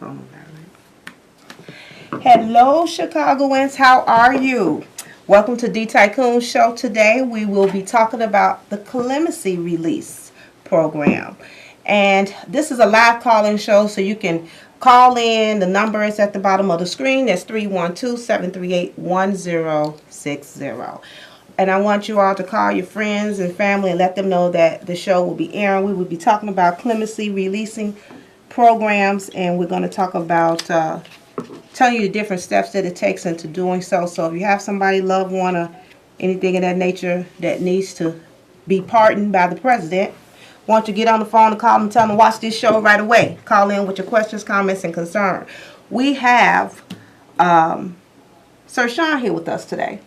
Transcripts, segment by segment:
phone. Hello, Chicagoans. How are you? Welcome to the Tycoon Show. Today we will be talking about the clemency release program. And this is a live call-in show, so you can call in. The number is at the bottom of the screen. That's 312-738-1060. And I want you all to call your friends and family and let them know that the show will be airing. We will be talking about clemency releasing programs, and we're going to talk about telling you the different steps that it takes into doing so. So if you have somebody, loved one, or anything of that nature that needs to be pardoned by the president, why don't you get on the phone and call them and tell them to watch this show right away. Call in with your questions, comments, and concern. We have Sir Sean here with us today.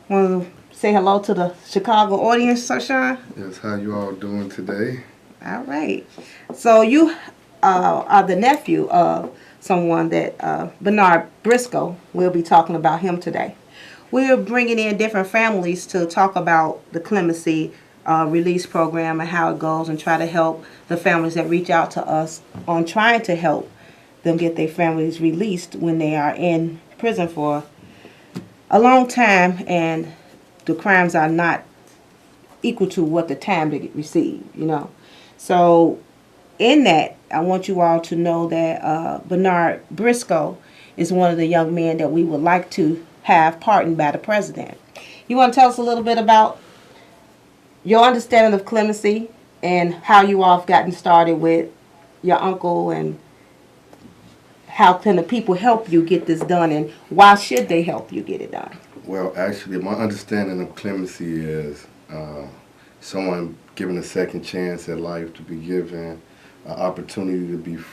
Want to say hello to the Chicago audience, Sir Sean? Yes, how you all doing today? All right. So you are the nephew of someone that Bernard Briscoe. We'll be talking about him today. We're bringing in different families to talk about the clemency release program and how it goes, and try to help the families that reach out to us on trying to help them get their families released when they are in prison for a long time and the crimes are not equal to what the time they receive, So in that, I want you all to know that Bernard Briscoe is one of the young men that we would like to have pardoned by the president. You want to tell us a little bit about your understanding of clemency and how you all have gotten started with your uncle, and how can the people help you get this done, and why should they help you get it done? Well, actually, my understanding of clemency is someone given a second chance at life, to be given an opportunity to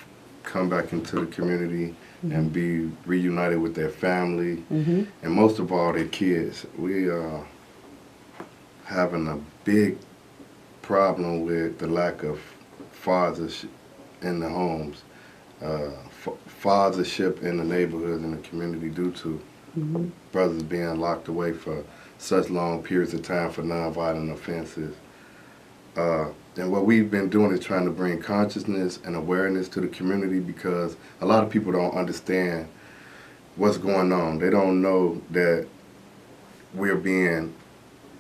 come back into the community and be reunited with their family, and most of all, their kids. We are having a big problem with the lack of fathers in the homes, fathership in the neighborhoods and the community due to brothers being locked away for such long periods of time for nonviolent offenses. And what we've been doing is trying to bring consciousness and awareness to the community, because a lot of people don't understand what's going on. They don't know that we're being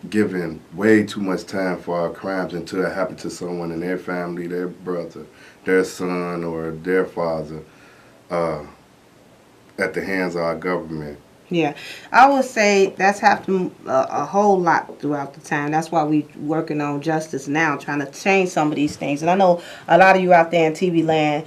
given way too much time for our crimes until it happened to someone in their family, their brother, their son, or their father, at the hands of our government. Yeah, I would say that's happened a whole lot throughout the time. That's why we're working on justice now, trying to change some of these things. And I know a lot of you out there in TV land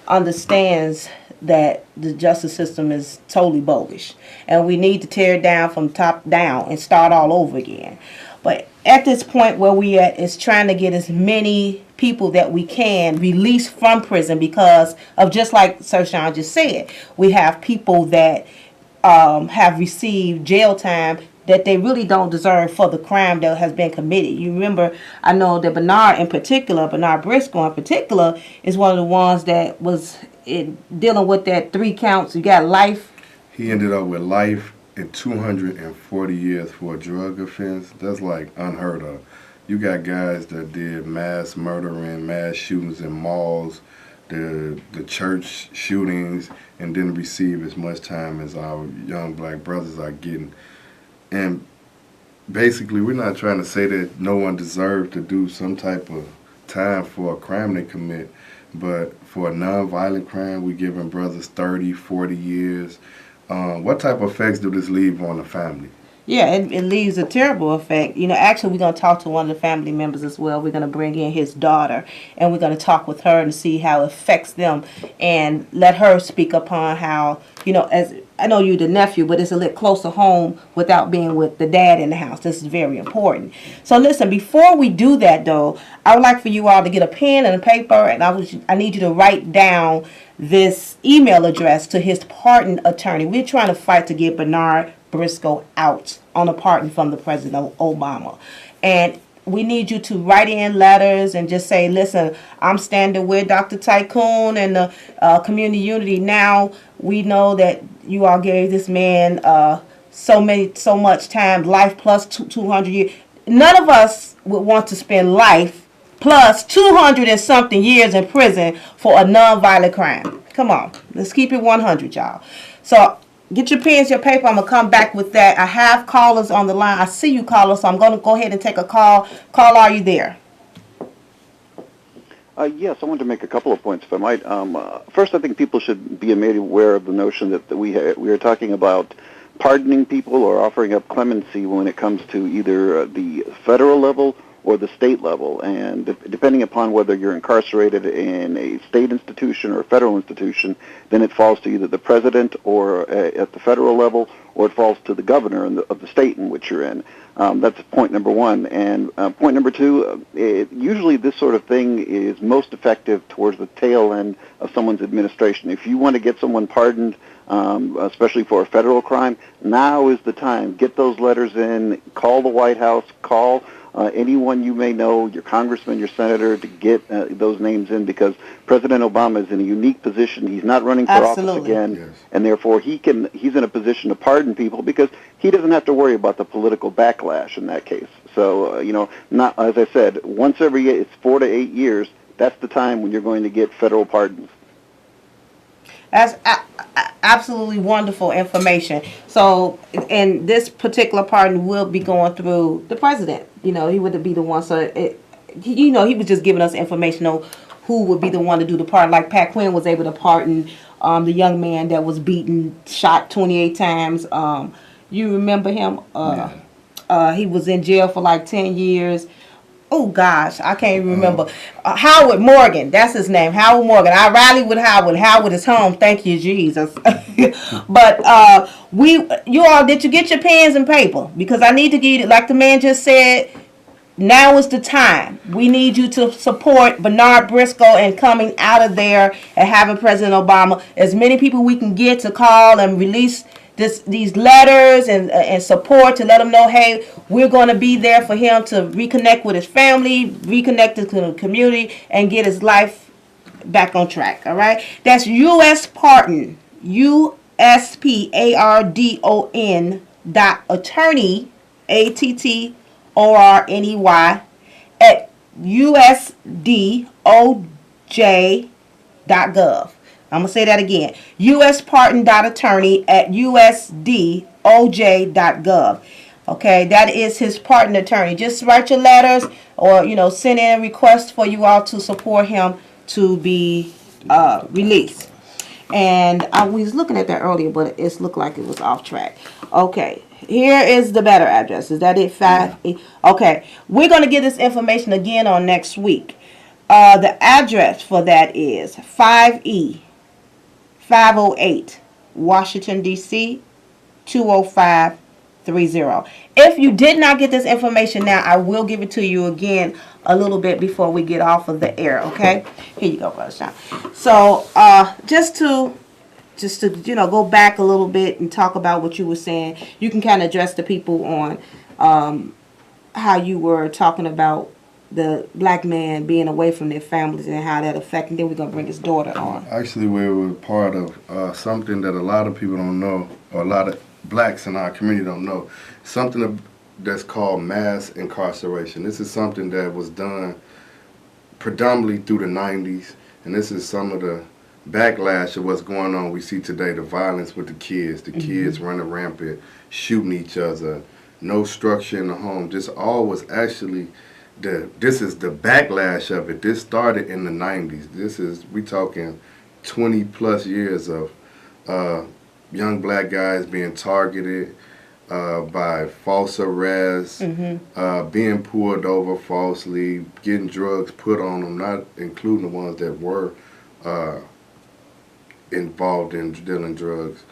understands that the justice system is totally bogus, and we need to tear it down from top down and start all over again. But at this point where we at is trying to get as many people that we can released from prison, because of, just like Sir Sean just said, we have people that have received jail time that they really don't deserve for the crime that has been committed. You remember, I know that Bernard Briscoe in particular, is one of the ones that was dealing with that 3 counts. You got life. He ended up with life and 240 years for a drug offense. That's like unheard of. You got guys that did mass murdering, mass shootings in malls, the church shootings, and didn't receive as much time as our young black brothers are getting. And basically, we're not trying to say that no one deserves to do some type of time for a crime they commit, but for a non-violent crime, we're giving brothers 30, 40 years. What type of effects do this leave on the family? Yeah, it leaves a terrible effect. Actually, we're going to talk to one of the family members as well. We're going to bring in his daughter, and we're going to talk with her and see how it affects them, and let her speak upon how, as I know you're the nephew, but it's a little closer home without being with the dad in the house. This is very important. So listen, before we do that, though, I would like for you all to get a pen and a paper, and I need you to write down this email address to his pardon attorney. We're trying to fight to get Bernard Briscoe out on a pardon from the President Obama. And we need you to write in letters and just say, listen, I'm standing with Dr. Tycoon and the community unity. Now we know that you all gave this man so much time, life plus 200 years. None of us would want to spend life plus 200 and something years in prison for a non-violent crime. Come on, let's keep it 100, y'all. So get your pens, your paper. I'm going to come back with that. I have callers on the line. I see you, caller, so I'm going to go ahead and take a call. Call, are you there? Yes, I wanted to make a couple of points, if I might. First, I think people should be made aware of the notion that we are talking about pardoning people or offering up clemency when it comes to either the federal level or the state level. And depending upon whether you're incarcerated in a state institution or a federal institution, then it falls to either the president or at the federal level, or it falls to the governor of the state in which you're in. That's point number one. And point number two, usually this sort of thing is most effective towards the tail end of someone's administration. If you want to get someone pardoned, especially for a federal crime, now is the time. Get those letters in, call the White House, call anyone you may know, your congressman, your senator, to get those names in, because President Obama is in a unique position. He's not running for office again, yes, and therefore he's in a position to pardon people because he doesn't have to worry about the political backlash in that case. So, not, as I said, once every year, it's 4 to 8 years, that's the time when you're going to get federal pardons. That's absolutely wonderful information. So, and this particular pardon will be going through the president. He would be the one. So, he was just giving us information on who would be the one to do the pardon. Like Pat Quinn was able to pardon the young man that was beaten, shot 28 times. You remember him? Yeah. He was in jail for like 10 years. Oh, gosh, I can't even remember. Howard Morgan, that's his name, Howard Morgan. I rallied with Howard. Howard is home. Thank you, Jesus. But you all, did you get your pens and paper? Because I need to give you, like the man just said, now is the time. We need you to support Bernard Briscoe and coming out of there and having President Obama. As many people we can get to call and release these letters and support to let him know, hey, we're going to be there for him to reconnect with his family, reconnect to the community, and get his life back on track. All right, that's U.S. Pardon, USPARDON ATTORNEY at USDOJ.gov. I'm going to say that again. USPardon.attorney at USDOJ.gov. Okay, that is his pardon attorney. Just write your letters or, send in a request for you all to support him to be released. And I was looking at that earlier, but it looked like it was off track. Okay, here is the better address. Is that it? 5E? Okay, we're going to get this information again on next week. The address for that is 5E. 508 Washington, D.C. 20530. If you did not get this information now, I will give it to you again a little bit before we get off of the air, okay? Here you go, Brother Sean. So, just to go back a little bit and talk about what you were saying, you can kind of address the people on how you were talking about the black man being away from their families and how that affected. Then we're going to bring his daughter on. Actually, we were part of something that a lot of people don't know, or a lot of blacks in our community don't know. Something that's called mass incarceration. This is something that was done predominantly through the 90s, and this is some of the backlash of what's going on we see today, the violence with the kids. The kids running rampant, shooting each other, no structure in the home. This all was actually... This is the backlash of it. This started in the 90s. We talking 20 plus years of young black guys being targeted by false arrests, being pulled over falsely, getting drugs put on them, not including the ones that were involved in dealing drugs.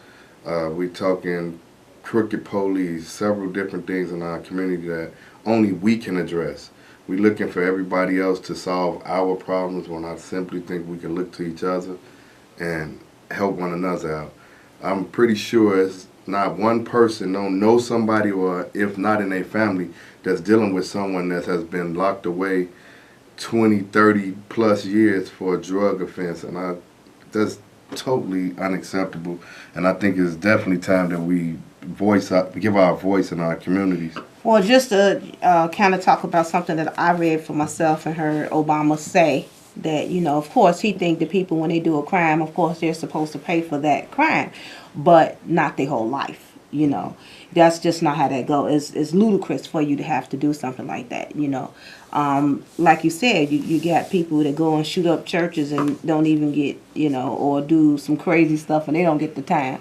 We talking crooked police, several different things in our community that only we can address. We're looking for everybody else to solve our problems when I simply think we can look to each other and help one another out. I'm pretty sure it's not one person don't know somebody, or if not in a family, that's dealing with someone that has been locked away 20, 30 plus years for a drug offense. And that's totally unacceptable. And I think it's definitely time that we give our voice in our communities. Well, just to kind of talk about something that I read for myself and heard Obama say that, of course, he think the people, when they do a crime, of course, they're supposed to pay for that crime, but not their whole life. That's just not how that goes. It's ludicrous for you to have to do something like that. Like you said, you got people that go and shoot up churches and don't even get, or do some crazy stuff and they don't get the time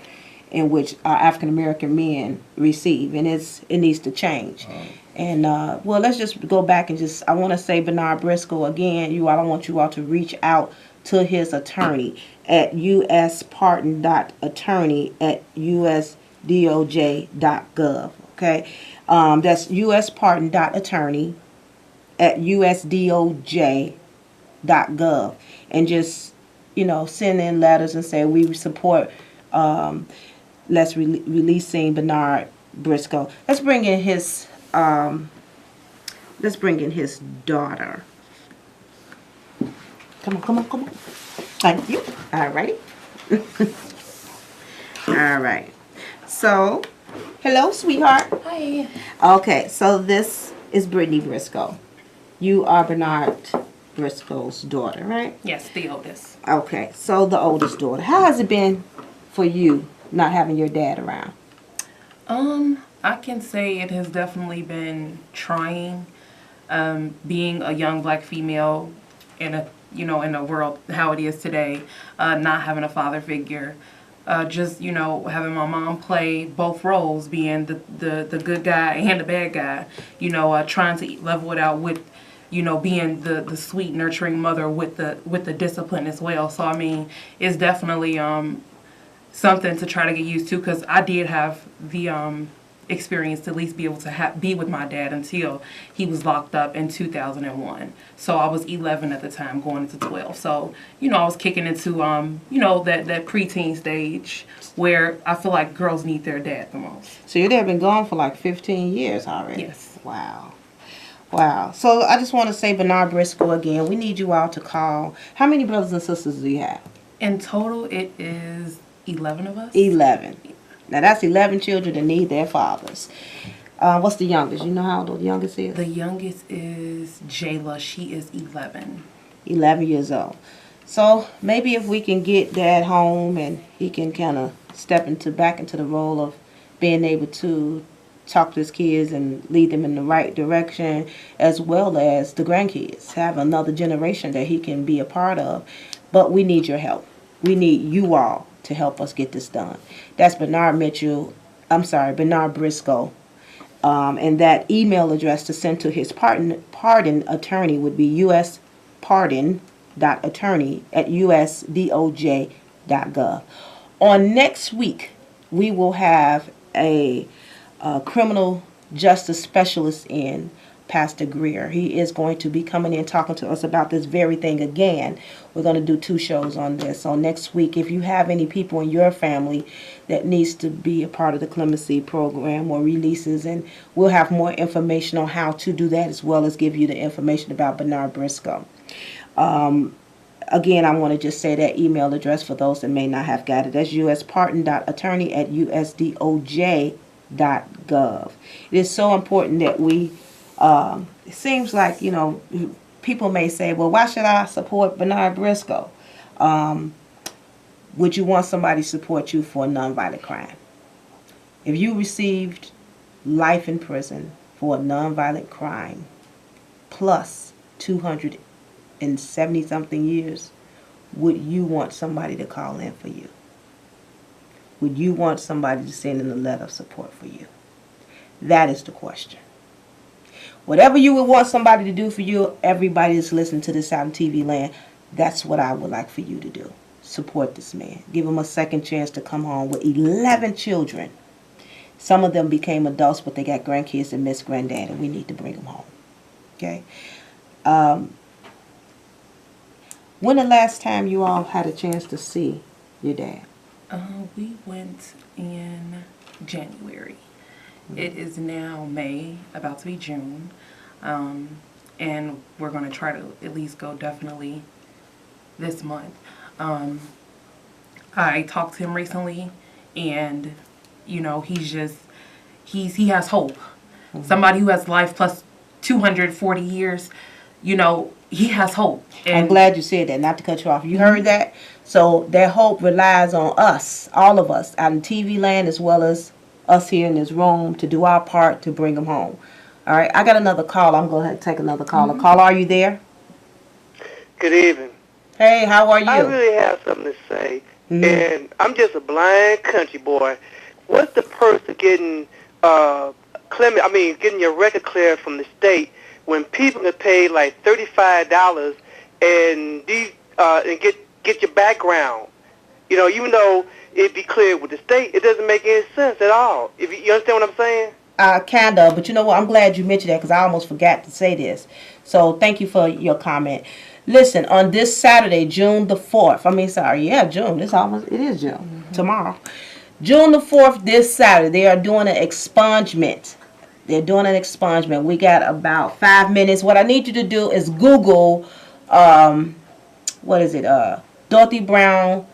in which African American men receive, and it needs to change. And well, let's just go back and I want to say Bernard Briscoe again. I want you all to reach out to his attorney at uspardon.attorney@usdoj.gov. Okay, that's uspardon.attorney@usdoj.gov, and just send in letters and say we support. Releasing Bernard Briscoe. Let's bring in his daughter. Come on. Thank you. All righty. All right. So, hello, sweetheart. Hi. Okay, so this is Brittany Briscoe. You are Bernard Briscoe's daughter, right? Yes, the oldest. Okay, so the oldest daughter. How has it been for you not having your dad around? I can say it has definitely been trying, being a young black female in a world how it is today, not having a father figure, just having my mom play both roles, being the good guy and the bad guy, trying to level it out with being the sweet nurturing mother with the discipline as well. So I mean, it's definitely something to try to get used to, because I did have the experience to at least be able to be with my dad until he was locked up in 2001. So I was 11 at the time, going into 12. So I was kicking into that preteen stage where I feel like girls need their dad the most. So your dad been gone for like 15 years already? Yes. Wow. So I just want to say Bernard Briscoe again. We need you all to call. How many brothers and sisters do you have? In total, it is 11 of us. 11. Now that's 11 children that need their fathers. What's the youngest? You know how old the youngest is? The youngest is Jayla. She is 11. 11 years old. So maybe if we can get Dad home and he can kind of step back into the role of being able to talk to his kids and lead them in the right direction, as well as the grandkids, have another generation that he can be a part of. But we need your help. We need you all to help us get this done. That's Bernard Briscoe. And that email address to send to his pardon attorney would be uspardon.attorney@usdoj.gov. On next week, we will have a criminal justice specialist in, Pastor Greer. He is going to be coming in talking to us about this very thing again. We're going to do 2 shows on this. So next week, if you have any people in your family that needs to be a part of the clemency program or releases, and we'll have more information on how to do that, as well as give you the information about Bernard Briscoe. Again, I want to just say that email address for those that may not have got it. That's uspardon.attorney@usdoj.gov. It is so important that we it seems like, people may say, well, why should I support Bernard Briscoe? Would you want somebody to support you for a nonviolent crime? If you received life in prison for a nonviolent crime, plus 270-something years, would you want somebody to call in for you? Would you want somebody to send in a letter of support for you? That is the question. Whatever you would want somebody to do for you, everybody that's listening to this out in TV land, that's what I would like for you to do. Support this man. Give him a second chance to come home with 11 children. Some of them became adults, but they got grandkids and miss granddad, and we need to bring them home. Okay? When the last time you all had a chance to see your dad? We went in January. It is now May, about to be June, and we're going to try to at least go definitely this month. I talked to him recently, and he has hope. Somebody who has life plus 240 years, you know, he has hope. And I'm glad you said that, not to cut you off. You heard that? So that hope relies on us, all of us, out in TV land as well as us here in this room to do our part to bring them home. All right, I got another call. I'm going to take another caller. Caller, are you there? Good evening. Hey, how are you? I really have something to say, Mhm. and I'm just a blind country boy. What's the purpose of getting getting your record cleared from the state when people can pay like $35 and get your background? You know, even though it be cleared with the state, it doesn't make any sense at all. If you understand what I'm saying? Kind of, but you know what? I'm glad you mentioned that because I almost forgot to say this. So thank you for your comment. Listen, on this Saturday, June the 4th, June. It is June, tomorrow. June the 4th, this Saturday, they are doing an expungement. They're doing an expungement. We got about 5 minutes. What I need you to do is Google, Dorothy Brown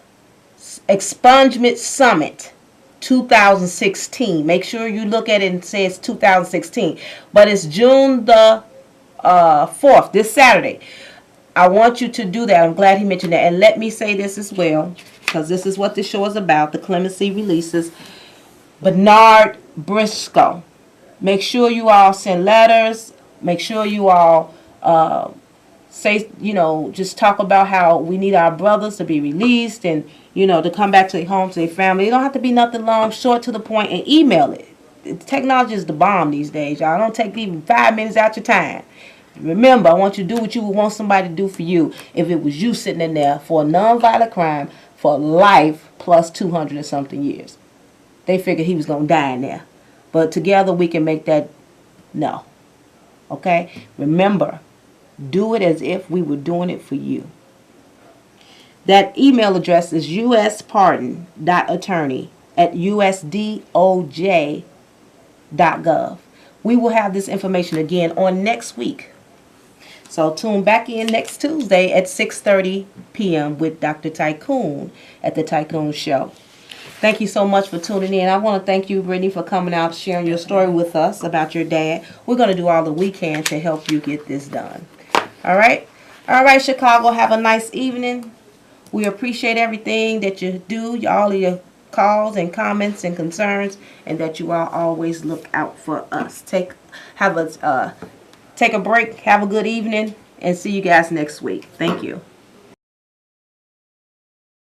Expungement Summit 2016. Make sure you look at it and say it's 2016. But it's June the 4th, this Saturday. I want you to do that. I'm glad he mentioned that. And let me say this as well, because this is what this show is about, the clemency releases. Bernard Briscoe. Make sure you all send letters. Make sure you all just talk about how we need our brothers to be released and, to come back to their home, to their family. It don't have to be nothing long, short, to the point, and email it. Technology is the bomb these days, y'all. Don't take even 5 minutes out your time. Remember, I want you to do what you would want somebody to do for you if it was you sitting in there for a nonviolent crime for life plus 200 and something years. They figured he was going to die in there. But together we can make that no. Okay? Remember, do it as if we were doing it for you. That email address is uspardon.attorney@usdoj.gov. We will have this information again on next week. So tune back in next Tuesday at 6:30 p.m. with Dr. Tycoon at the Tycoon Show. Thank you so much for tuning in. I want to thank you, Brittany, for coming out, sharing your story with us about your dad. We're going to do all that we can to help you get this done. All right? All right, Chicago, have a nice evening. We appreciate everything that you do, all of your calls and comments and concerns, and that you all always look out for us. Take a break, have a good evening, and see you guys next week. Thank you.